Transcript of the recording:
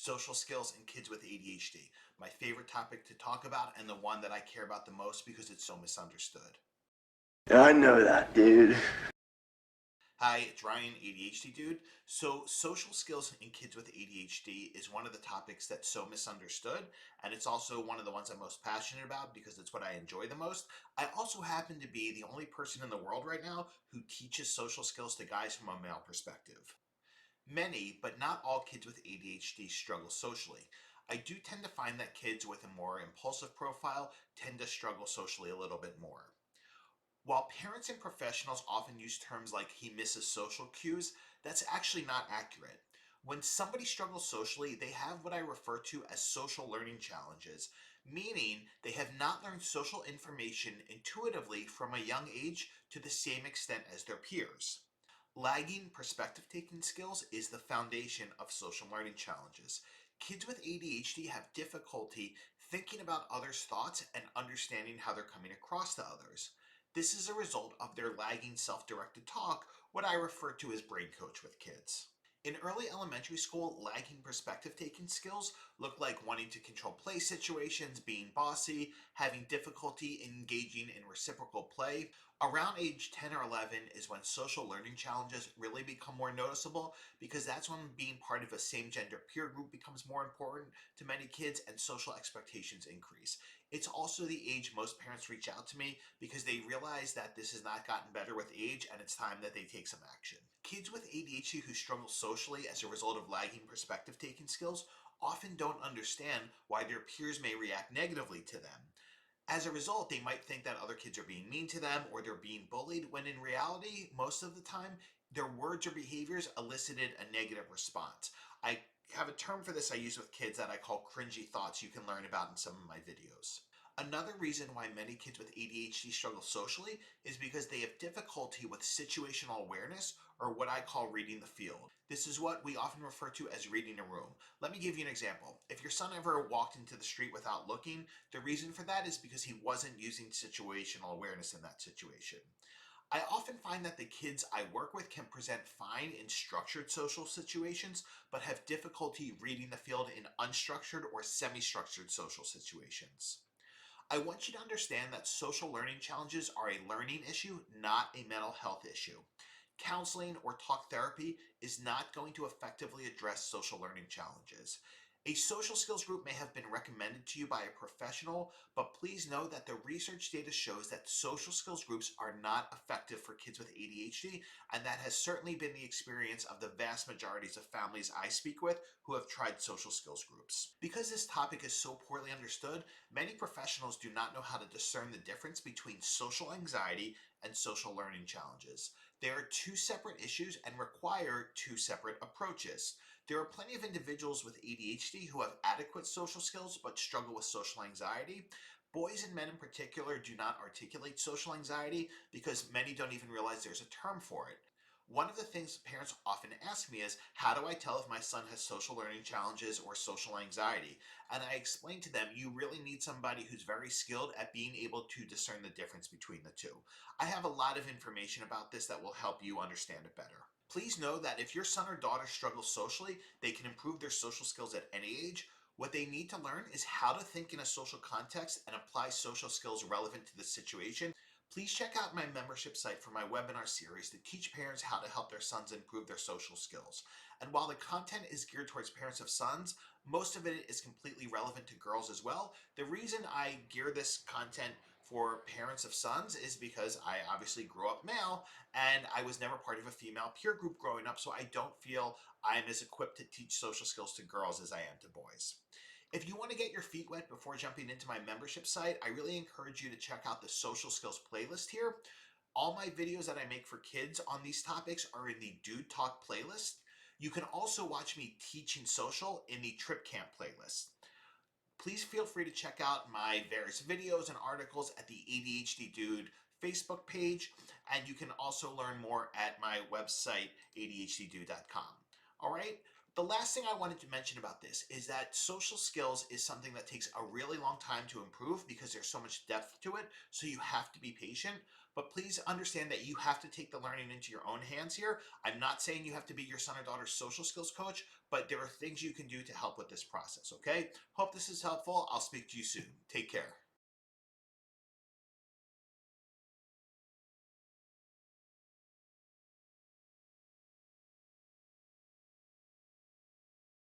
social skills in kids with ADHD. My favorite topic to talk about and the one that I care about the most because it's so misunderstood. I know that, dude. Hi, it's Ryan, ADHD dude. So, social skills in kids with ADHD is one of the topics that's so misunderstood, and it's also one of the ones I'm most passionate about because it's what I enjoy the most. I also happen to be the only person in the world right now who teaches social skills to guys from a male perspective. Many, but not all kids with ADHD struggle socially. I do tend to find that kids with a more impulsive profile tend to struggle socially a little bit more. While parents and professionals often use terms like he misses social cues, that's actually not accurate. When somebody struggles socially, they have what I refer to as social learning challenges, meaning they have not learned social information intuitively from a young age to the same extent as their peers. Lagging perspective taking skills is the foundation of social learning challenges. Kids with ADHD have difficulty thinking about others' thoughts and understanding how they're coming across to others. This is a result of their lagging self directed talk, what I refer to as brain coach with kids. In early elementary school, lagging perspective taking skills look like wanting to control play situations, being bossy, having difficulty engaging in reciprocal play. Around age 10 or 11 is when social learning challenges really become more noticeable because that's when being part of a same gender peer group becomes more important to many kids and social expectations increase. It's also the age most parents reach out to me because they realize that this has not gotten better with age and it's time that they take some action. Kids with ADHD who struggle socially as a result of lagging perspective taking skills often don't understand why their peers may react negatively to them. As a result, they might think that other kids are being mean to them or they're being bullied, when in reality, most of the time, their words or behaviors elicited a negative response. I have a term for this I use with kids that I call cringy thoughts you can learn about in some of my videos. Another reason why many kids with ADHD struggle socially is because they have difficulty with situational awareness, or what I call reading the field. This is what we often refer to as reading a room. Let me give you an example. If your son ever walked into the street without looking, the reason for that is because he wasn't using situational awareness in that situation. I often find that the kids I work with can present fine in structured social situations, but have difficulty reading the field in unstructured or semi structured social situations. I want you to understand that social learning challenges are a learning issue, not a mental health issue. Counseling or talk therapy is not going to effectively address social learning challenges. A social skills group may have been recommended to you by a professional, but please know that the research data shows that social skills groups are not effective for kids with ADHD, and that has certainly been the experience of the vast majorities of families I speak with who have tried social skills groups. Because this topic is so poorly understood, many professionals do not know how to discern the difference between social anxiety and social learning challenges. They are two separate issues and require two separate approaches. There are plenty of individuals with ADHD who have adequate social skills but struggle with social anxiety. Boys and men in particular do not articulate social anxiety because many don't even realize there's a term for it. One of the things parents often ask me is, how do I tell if my son has social learning challenges or social anxiety? And I explain to them, you really need somebody who's very skilled at being able to discern the difference between the two. I have a lot of information about this that will help you understand it better. Please know that if your son or daughter struggles socially, they can improve their social skills at any age. What they need to learn is how to think in a social context and apply social skills relevant to the situation. Please check out my membership site for my webinar series to teach parents how to help their sons improve their social skills. And while the content is geared towards parents of sons, most of it is completely relevant to girls as well. The reason I gear this content for parents of sons is because I obviously grew up male and I was never part of a female peer group growing up, so I don't feel I'm as equipped to teach social skills to girls as I am to boys. If you want to get your feet wet before jumping into my membership site, I really encourage you to check out the social skills playlist here. All my videos that I make for kids on these topics are in the Dude Talk playlist. You can also watch me teaching social in the Trip Camp playlist. Please feel free to check out my various videos and articles at the ADHD Dude Facebook page, and you can also learn more at my website, adhddude.com. All right, The last thing I wanted to mention about this is that social skills is something that takes a really long time to improve because there's so much depth to it. So you have to be patient. But please understand that you have to take the learning into your own hands here. I'm not saying you have to be your son or daughter's social skills coach, but there are things you can do to help with this process. Okay. Hope this is helpful. I'll speak to you soon. Take care.